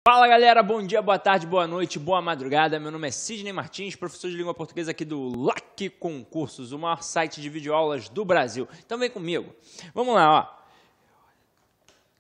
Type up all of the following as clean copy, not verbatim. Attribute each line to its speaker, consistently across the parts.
Speaker 1: Fala galera, bom dia, boa tarde, boa noite, boa madrugada. Meu nome é Sidney Martins, professor de língua portuguesa aqui do LAC Concursos, o maior site de videoaulas do Brasil. Então vem comigo. Vamos lá, ó.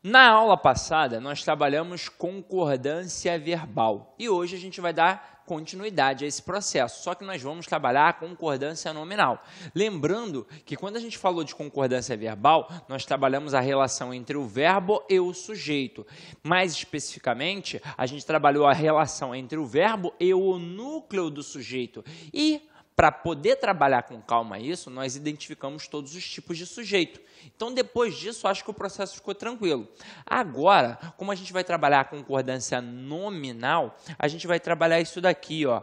Speaker 1: Na aula passada nós trabalhamos concordância verbal e hoje a gente vai dar continuidade a esse processo, só que nós vamos trabalhar a concordância nominal. Lembrando que quando a gente falou de concordância verbal, nós trabalhamos a relação entre o verbo e o sujeito. Mais especificamente, a gente trabalhou a relação entre o verbo e o núcleo do sujeito. E para poder trabalhar com calma isso, nós identificamos todos os tipos de sujeito. Então, depois disso, acho que o processo ficou tranquilo. Agora, como a gente vai trabalhar a concordância nominal, a gente vai trabalhar isso daqui, ó,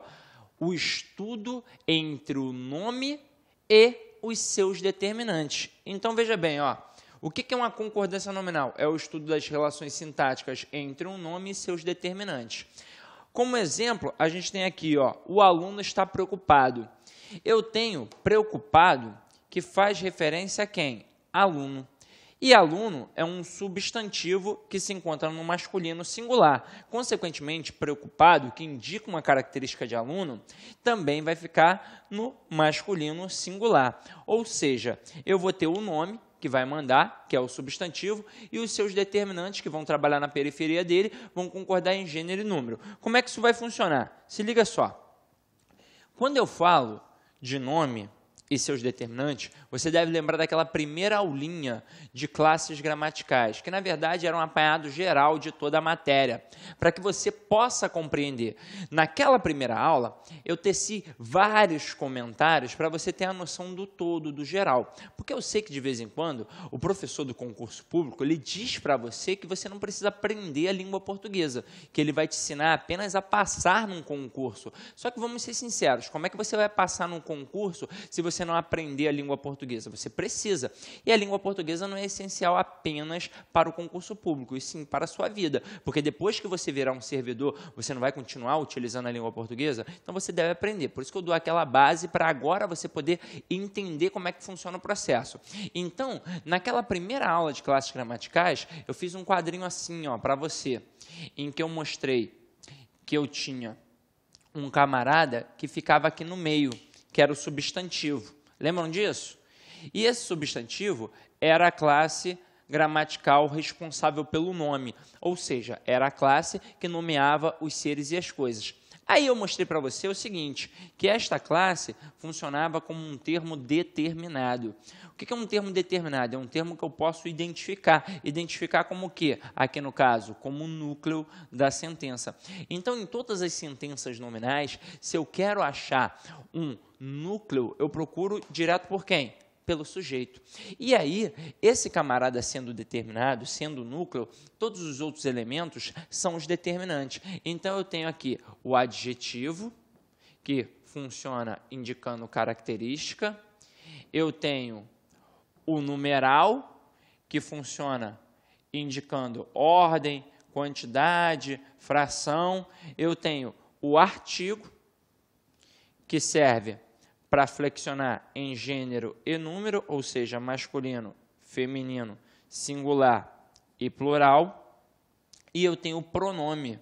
Speaker 1: o estudo entre o nome e os seus determinantes. Então, veja bem, ó, o que é uma concordância nominal? É o estudo das relações sintáticas entre um nome e seus determinantes. Como exemplo, a gente tem aqui, ó, o aluno está preocupado. Eu tenho preocupado, que faz referência a quem? Aluno. E aluno é um substantivo que se encontra no masculino singular. Consequentemente, preocupado, que indica uma característica de aluno, também vai ficar no masculino singular. Ou seja, eu vou ter o nome, que vai mandar, que é o substantivo, e os seus determinantes, que vão trabalhar na periferia dele, vão concordar em gênero e número. Como é que isso vai funcionar? Se liga só. Quando eu falo de nome e seus determinantes, você deve lembrar daquela primeira aulinha de classes gramaticais, que na verdade era um apanhado geral de toda a matéria, para que você possa compreender. Naquela primeira aula, eu teci vários comentários para você ter a noção do todo, do geral, porque eu sei que de vez em quando o professor do concurso público, ele diz para você que você não precisa aprender a língua portuguesa, que ele vai te ensinar apenas a passar num concurso. Só que vamos ser sinceros, como é que você vai passar num concurso se você não aprender a língua portuguesa? Você precisa. E a língua portuguesa não é essencial apenas para o concurso público, e sim para a sua vida. Porque depois que você virar um servidor, você não vai continuar utilizando a língua portuguesa? Então você deve aprender. Por isso que eu dou aquela base para agora você poder entender como é que funciona o processo. Então, naquela primeira aula de classes gramaticais, eu fiz um quadrinho assim, ó, para você, em que eu mostrei que eu tinha um camarada que ficava aqui no meio, que era o substantivo. Lembram disso? E esse substantivo era a classe gramatical responsável pelo nome, ou seja, era a classe que nomeava os seres e as coisas. Aí eu mostrei para você o seguinte, que esta classe funcionava como um termo determinado. O que é um termo determinado? É um termo que eu posso identificar. Identificar como o quê? Aqui no caso, como o núcleo da sentença. Então, em todas as sentenças nominais, se eu quero achar um núcleo, eu procuro direto por quem? Pelo sujeito. E aí, esse camarada sendo determinado, sendo o núcleo, todos os outros elementos são os determinantes. Então, eu tenho aqui o adjetivo, que funciona indicando característica. Eu tenho o numeral, que funciona indicando ordem, quantidade, fração. Eu tenho o artigo, que serve para flexionar em gênero e número, ou seja, masculino, feminino, singular e plural. E eu tenho o pronome.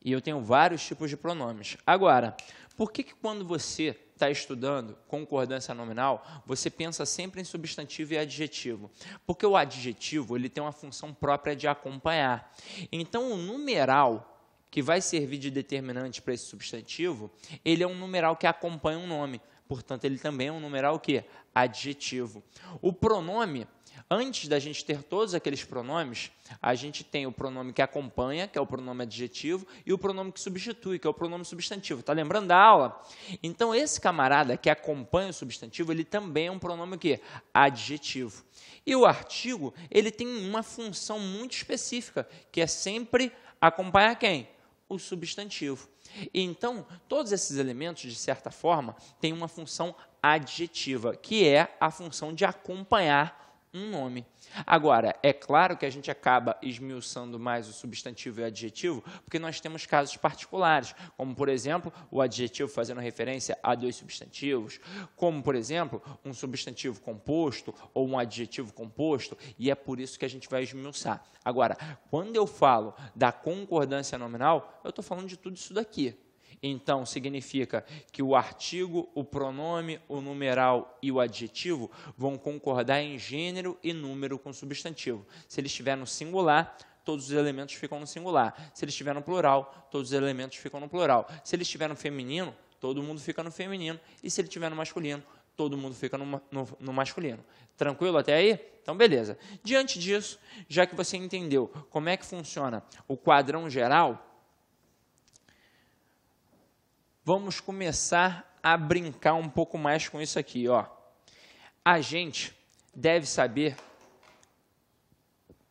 Speaker 1: E eu tenho vários tipos de pronomes. Agora, por que quando você está estudando concordância nominal, você pensa sempre em substantivo e adjetivo? Porque o adjetivo ele tem uma função própria de acompanhar. Então, o numeral que vai servir de determinante para esse substantivo, ele é um numeral que acompanha um nome. Portanto, ele também é um numeral que? Adjetivo. O pronome, antes da gente ter todos aqueles pronomes, a gente tem o pronome que acompanha, que é o pronome adjetivo, e o pronome que substitui, que é o pronome substantivo. Está lembrando da aula? Então, esse camarada que acompanha o substantivo, ele também é um pronome o quê? Adjetivo. E o artigo, ele tem uma função muito específica, que é sempre acompanhar quem? O substantivo. Então, todos esses elementos, de certa forma, têm uma função adjetiva, que é a função de acompanhar um nome. Agora, é claro que a gente acaba esmiuçando mais o substantivo e o adjetivo, porque nós temos casos particulares, como, por exemplo, o adjetivo fazendo referência a dois substantivos, como, por exemplo, um substantivo composto ou um adjetivo composto, e é por isso que a gente vai esmiuçar. Agora, quando eu falo da concordância nominal, eu estou falando de tudo isso daqui. Então, significa que o artigo, o pronome, o numeral e o adjetivo vão concordar em gênero e número com o substantivo. Se ele estiver no singular, todos os elementos ficam no singular. Se ele estiver no plural, todos os elementos ficam no plural. Se ele estiver no feminino, todo mundo fica no feminino. E se ele estiver no masculino, todo mundo fica no masculino. Tranquilo até aí? Então, beleza. Diante disso, já que você entendeu como é que funciona o quadrão geral, vamos começar a brincar um pouco mais com isso aqui, ó. A gente deve saber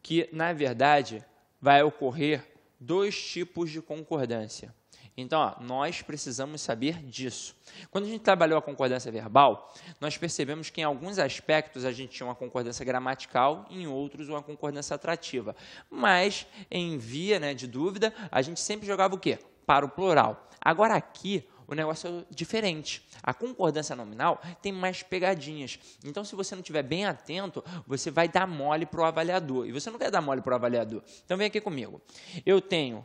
Speaker 1: que, na verdade, vai ocorrer dois tipos de concordância. Então, ó, nós precisamos saber disso. Quando a gente trabalhou a concordância verbal, nós percebemos que em alguns aspectos a gente tinha uma concordância gramatical, em outros uma concordância atrativa. Mas, em via de dúvida, a gente sempre jogava o quê? Para o plural. Agora aqui, o negócio é diferente. A concordância nominal tem mais pegadinhas. Então, se você não estiver bem atento, você vai dar mole para o avaliador. E você não quer dar mole para o avaliador. Então, vem aqui comigo. Eu tenho,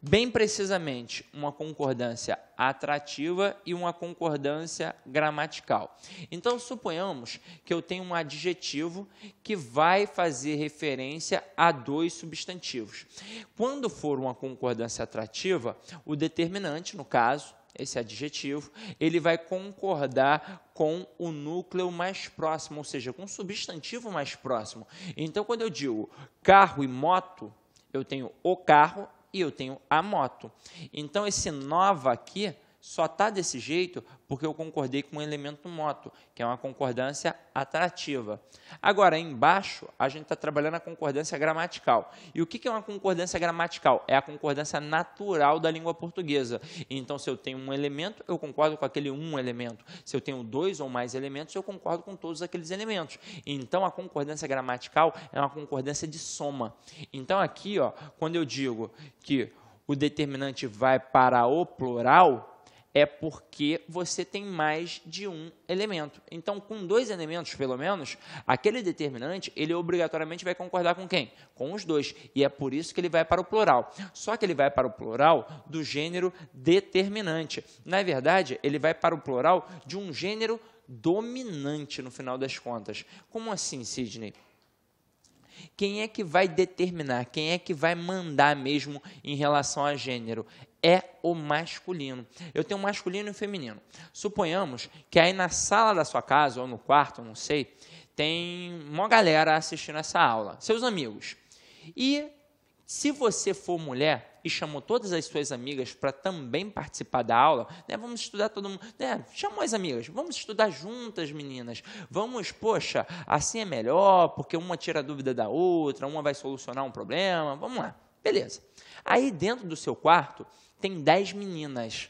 Speaker 1: bem precisamente, uma concordância atrativa e uma concordância gramatical. Então, suponhamos que eu tenho um adjetivo que vai fazer referência a dois substantivos. Quando for uma concordância atrativa, o determinante, no caso, esse adjetivo, ele vai concordar com o núcleo mais próximo, ou seja, com o substantivo mais próximo. Então, quando eu digo carro e moto, eu tenho o carro e eu tenho a moto. Então, esse nova aqui só está desse jeito porque eu concordei com o elemento moto, que é uma concordância atrativa. Agora, embaixo, a gente está trabalhando a concordância gramatical. E o que é uma concordância gramatical? É a concordância natural da língua portuguesa. Então, se eu tenho um elemento, eu concordo com aquele um elemento. Se eu tenho dois ou mais elementos, eu concordo com todos aqueles elementos. Então, a concordância gramatical é uma concordância de soma. Então, aqui, ó, quando eu digo que o determinante vai para o plural, é porque você tem mais de um elemento. Então, com dois elementos, pelo menos, aquele determinante, ele obrigatoriamente vai concordar com quem? Com os dois. E é por isso que ele vai para o plural. Só que ele vai para o plural do gênero determinante. Na verdade, ele vai para o plural de um gênero dominante, no final das contas. Como assim, Sidney? Quem é que vai determinar? Quem é que vai mandar mesmo em relação a gênero? É o masculino. Eu tenho masculino e feminino. Suponhamos que aí na sala da sua casa, ou no quarto, não sei, tem uma galera assistindo essa aula, seus amigos. E se você for mulher e chamou todas as suas amigas para também participar da aula, vamos estudar todo mundo, chamou as amigas, vamos estudar juntas, meninas, vamos, poxa, assim é melhor, porque uma tira a dúvida da outra, uma vai solucionar um problema, vamos lá, beleza. Aí dentro do seu quarto tem 10 meninas.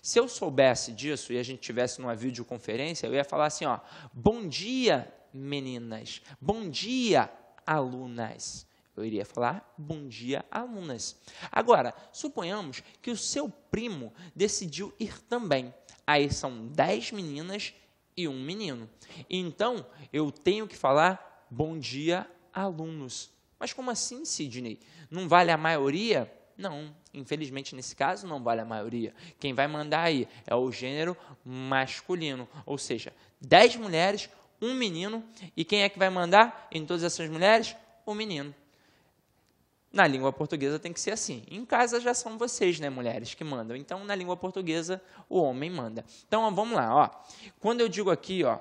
Speaker 1: Se eu soubesse disso e a gente tivesse numa videoconferência, eu ia falar assim, ó, bom dia, meninas, bom dia, alunas. Eu iria falar, bom dia, alunas. Agora, suponhamos que o seu primo decidiu ir também. Aí são 10 meninas e um menino. Então, eu tenho que falar, bom dia, alunos. Mas como assim, Sidney? Não vale a maioria? Não, infelizmente, nesse caso, não vale a maioria. Quem vai mandar aí é o gênero masculino. Ou seja, 10 mulheres, um menino. E quem é que vai mandar em todas essas mulheres? O menino. Na língua portuguesa tem que ser assim. Em casa já são vocês, né, mulheres, que mandam. Então, na língua portuguesa, o homem manda. Então, ó, vamos lá. Ó. Quando eu digo aqui, ó,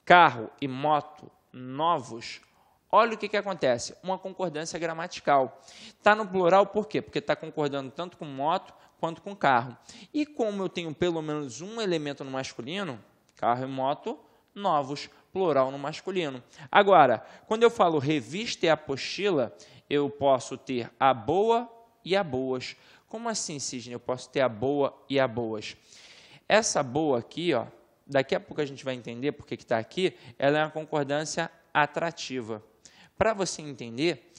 Speaker 1: carro e moto novos, olha o que acontece. Uma concordância gramatical. Está no plural por quê? Porque está concordando tanto com moto quanto com carro. E como eu tenho pelo menos um elemento no masculino, carro e moto novos, plural no masculino. Agora, quando eu falo revista e apostila, eu posso ter a boa e a boas. Como assim, Sidney? Eu posso ter a boa e a boas. Essa boa aqui, ó, daqui a pouco a gente vai entender por que está aqui, ela é uma concordância atrativa. Para você entender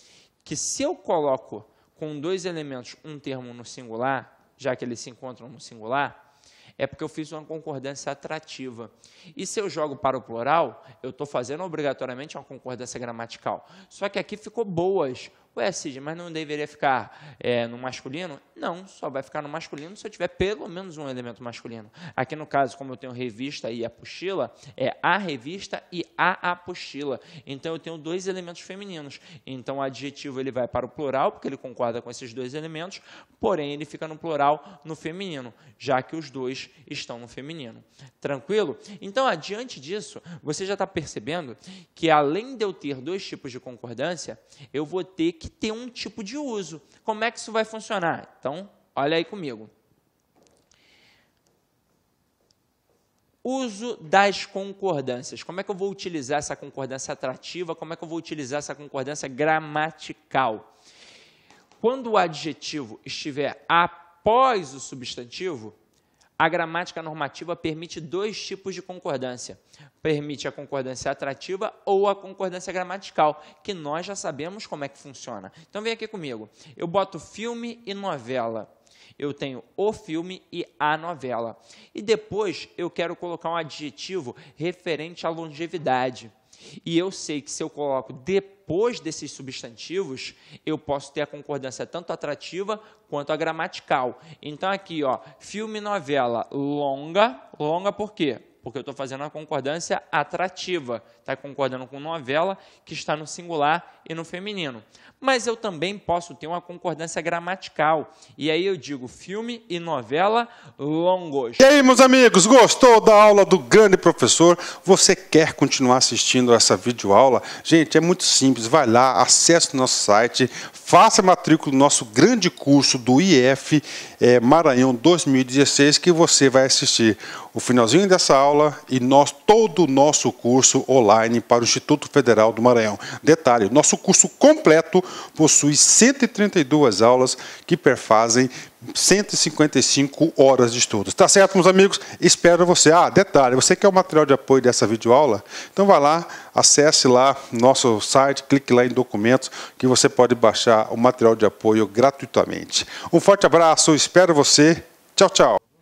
Speaker 1: que se eu coloco com dois elementos um termo no singular, já que eles se encontram no singular, é porque eu fiz uma concordância atrativa. E se eu jogo para o plural, eu estou fazendo obrigatoriamente uma concordância gramatical. Só que aqui ficou boas. Ué, Cid, mas não deveria ficar no masculino? Não, só vai ficar no masculino se eu tiver pelo menos um elemento masculino. Aqui no caso, como eu tenho revista e apostila, é a revista e a apostila. Então eu tenho dois elementos femininos. Então o adjetivo ele vai para o plural, porque ele concorda com esses dois elementos, porém ele fica no plural no feminino, já que os dois estão no feminino. Tranquilo? Então, adiante disso, você já está percebendo que além de eu ter dois tipos de concordância, eu vou ter que ter um tipo de uso. Como é que isso vai funcionar? Então, olha aí comigo. Uso das concordâncias. Como é que eu vou utilizar essa concordância atrativa? Como é que eu vou utilizar essa concordância gramatical? Quando o adjetivo estiver após o substantivo, a gramática normativa permite dois tipos de concordância. Permite a concordância atrativa ou a concordância gramatical, que nós já sabemos como é que funciona. Então, vem aqui comigo. Eu boto filme e novela. Eu tenho o filme e a novela. E depois eu quero colocar um adjetivo referente à longevidade. E eu sei que se eu coloco depois desses substantivos, eu posso ter a concordância tanto atrativa quanto a gramatical. Então, aqui, ó, filme, novela, longa. Longa por quê? Porque eu estou fazendo uma concordância atrativa. Está concordando com novela, que está no singular e no feminino. Mas eu também posso ter uma concordância gramatical. E aí eu digo filme e novela longos.
Speaker 2: E aí, meus amigos, gostou da aula do grande professor? Você quer continuar assistindo essa videoaula? Gente, é muito simples. Vai lá, acesse o nosso site, faça a matrícula do nosso grande curso do IF Maranhão 2016, que você vai assistir o finalzinho dessa aula e todo o nosso curso online para o Instituto Federal do Maranhão. Detalhe, nosso curso completo possui 132 aulas que perfazem 155 horas de estudos. Tá certo, meus amigos? Espero você. Detalhe, você quer o material de apoio dessa videoaula? Então vai lá, acesse lá nosso site, clique lá em documentos, que você pode baixar o material de apoio gratuitamente. Um forte abraço, espero você. Tchau, tchau.